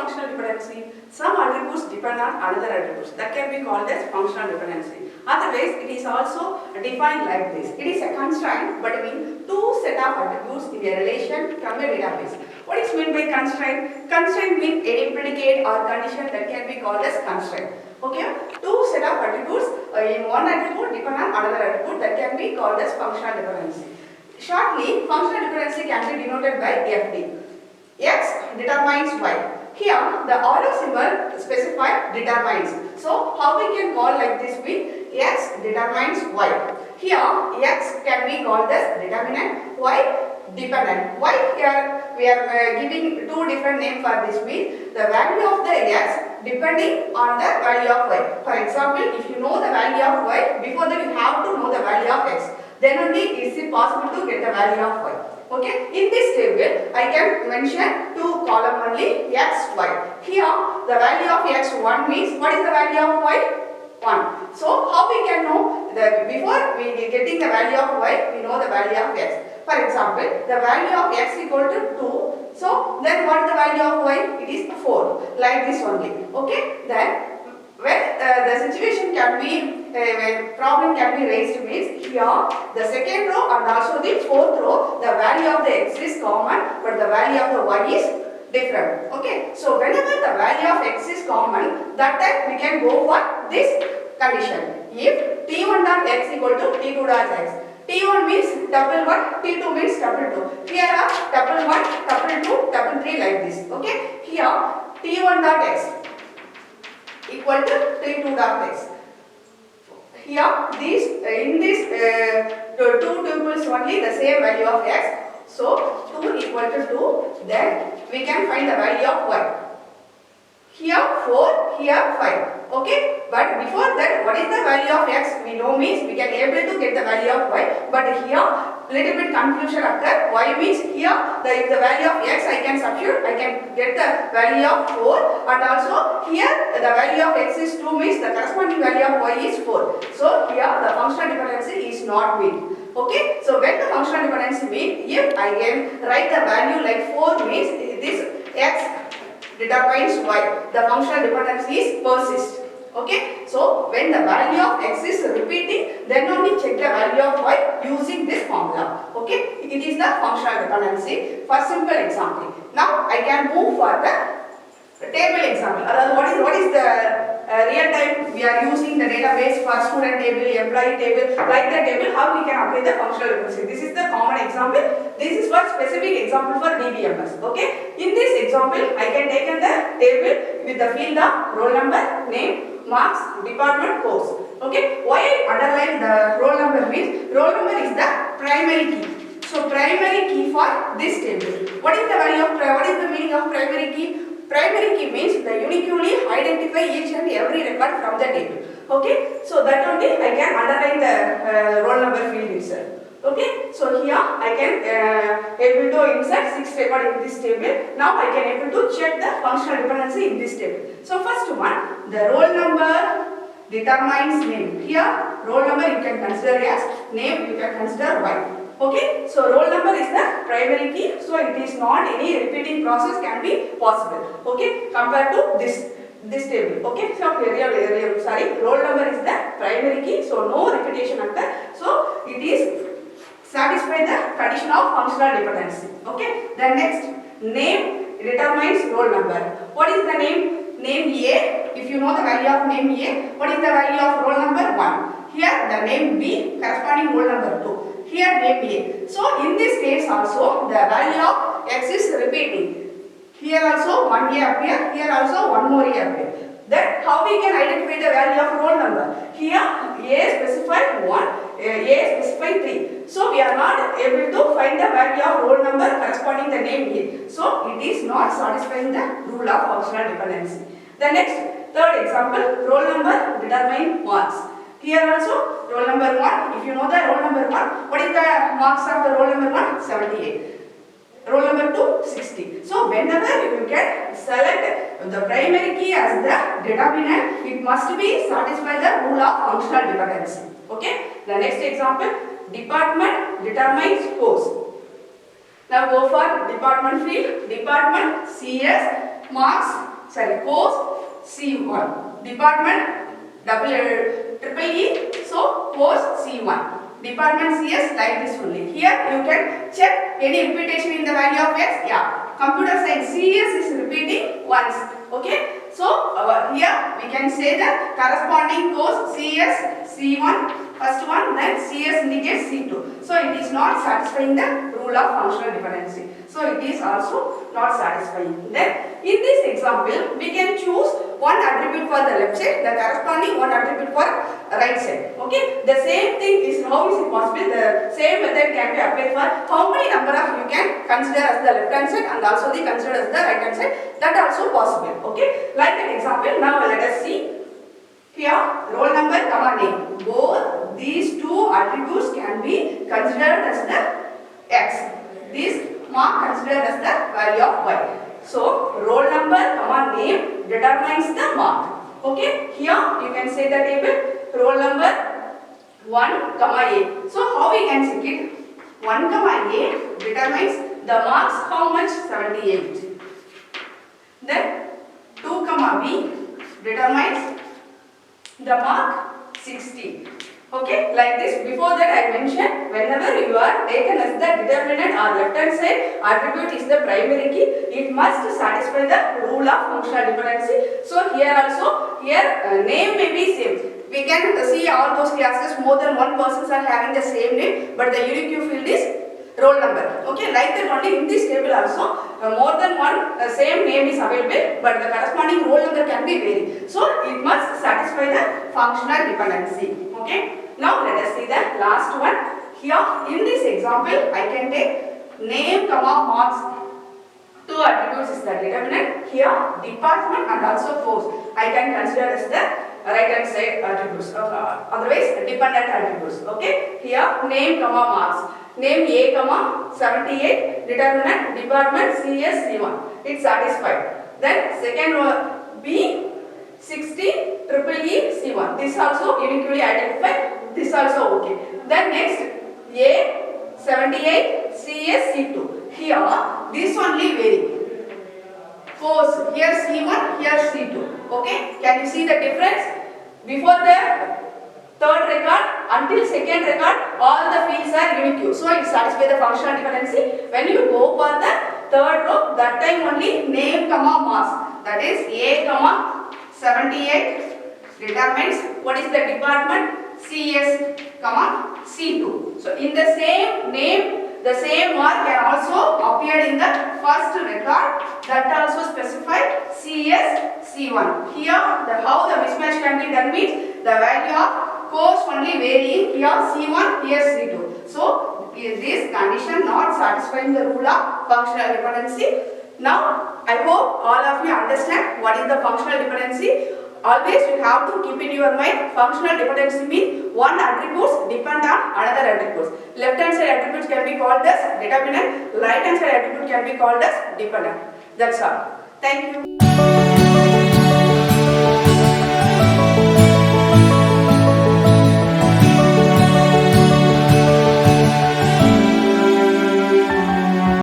functional dependency? Some attributes depend on other attributes. That can be called as functional dependency. Otherwise, it is also defined like this. It is a constraint between two set of attributes in a relation from a database. What is meant by constraint? Constraint means any predicate or condition that can be called as constraint. Okay, two set of attributes in one attribute depend on another attribute, that can be called as functional dependency. Shortly, functional dependency can be denoted by F.D. X determines Y. Here, the arrow symbol specifies determines. So, how we can call like this means X determines Y. Here, X can be called as determinant, Y dependent. Why here we are giving two different names for this means the value of the X depending on the value of Y. For example, if you know the value of Y, before that you have to know the value of X. Then only is it possible to get the value of Y. Okay, in this table I can mention two column only X, Y. Here the value of X 1 means what is the value of Y? 1. So how we can know that before we getting the value of Y, we know the value of X. For example, the value of X equal to 2. So then what is the value of Y? It is 4. Like this only. Okay, then when the situation can be, when problem can be raised means here the second row and also the fourth row, the value of the X is common but the value of the Y is different. Okay, so whenever the value of X is common, that time we can go for this condition. If T1 dot X equal to T2 dot X. T1 means double 1, T2 means double 2. Here are double 1, double 2, double 3 like this. Okay, here T1 dot X equal to T2 dot X. Here these in this two tuples only the same value of X. So 2 equal to 2, then we can find the value of Y. Here 4, here 5. Okay, but before that what is the value of X we know means we can able to get the value of Y, but here little bit confusion occur. Y means here if the value of X I can substitute, I can get the value of 4, and also here the value of X is 2 means the corresponding value of Y is 4. So here the functional dependency is not met. Okay, so when the functional dependency means if I can write the value like 4 means this X determines Y, the functional dependency is persist. Okay, so when the value of X is repeating, then only check the value of Y using this formula. Okay, it is the functional dependency. For simple example, now I can move for the table example. What is the real time we are using the database for student table, employee table, like the table, how we can apply the functional dependency. This is the common example. This is for specific example for DBMS. Okay, in this example I can take in the table with the field of roll number, name, marks, department, course. Okay, why I underline the roll number means roll number is the primary key. So primary key for this table. What is the value of what is the meaning of primary key? Primary key means the uniquely identify each and every record from the table. Okay, so that only I can underline the roll number field itself. Okay, so here I can able to insert 6 record in this table. Now I can able to check the functional dependency in this table. So first one, the roll number determines name. Here roll number you can consider as, name you can consider Y. Okay, so roll number is the primary key, so it is not any repeating process can be possible. Okay, compared to this table. Okay, so roll number is the primary key, so no repetition occur. So it is satisfy the condition of functional dependency. Okay, then next, name determines roll number. What is the name? Name A. If you know the value of name A, what is the value of roll number? 1. Here the name B corresponding roll number 2. Here name A. So in this case also the value of X is repeating. Here also 1 A appear, here also 1 more A appear. Then how we can identify the value of roll number? Here A specified 1, A specified 3. So we are not able to find the value of roll number corresponding the name A. So it is not satisfying the rule of functional dependency. The next, third example, roll number determine marks. Here also roll number 1, if you know the roll number 1, what is the marks of the roll number 1? 78. Roll number 2, 60. So whenever you can select the primary key as the determinant, it must be satisfy the rule of functional dependency. Okay. The next example, department determines course. Now go for department field, department, CS, marks, course C1, department triple E, so course C1. Department CS like this only. Here you can check any repetition in the value of X. Yeah, computer science CS is repeating once. Okay, so here we can say the corresponding course CS C1 first one, then CS indicates C2. So it is not satisfying the rule of functional dependency. So it is also not satisfying. Then in this example we can choose one attribute for the left side, the corresponding one attribute for right side. Okay, the same thing is, how is it possible? The same method can be applied for how many number of you can consider as the left hand side and also the consider as the right hand side. That also possible. Okay, like an example. Now let us see. Here roll number comma name. Both these two attributes can be considered as the X. This mark considered as the value of Y. So roll number comma name determines the mark. Okay, here you can say the table roll number 1 comma A. So how we can check it? 1 comma A determines the marks how much? 78. Then 2 comma B determines the mark 60. Okay, like this. Before that I mentioned, whenever you are taken as the determinant or left hand side attribute is the primary key, it must satisfy the rule of functional dependency. So here also, name may be same. We can see all those classes more than one persons are having the same name, but the unique field is roll number. Okay, like that only in this table also more than one same name is available, but the corresponding roll number can be varied. So it must satisfy the functional dependency. Okay. Now let us see the last one. Here in this example I can take name comma marks. Two attributes is the determinant. Here department and also course I can consider as the right hand side attributes. Otherwise dependent attributes. Okay. Here name comma marks. Name A comma 78, determinant department CS C1. It's satisfied. Then second one B 60 triple E C1. This also uniquely identified. This also okay. Then next A 78 CS C2. Here this only vary. Course here C1, here C2. Okay. Can you see the difference? Before the third record until second record, all the fields are unique. So it satisfies the functional dependency. When you go for the third row, that time only name comma marks. That is A comma 78 determines what is the department CS comma C2. So in the same name, the same mark can also appear in the first record. That also specified CS C1. Here how the mismatch can be done means the value of course only varying, here C1, here C2. So is this condition not satisfying the rule of functional dependency? Now I hope all of you understand what is the functional dependency. Always you have to keep in your mind, functional dependency means one attributes depend on another attributes. Left hand side attributes can be called as determinant, right hand side attribute can be called as dependent. That's all. Thank you.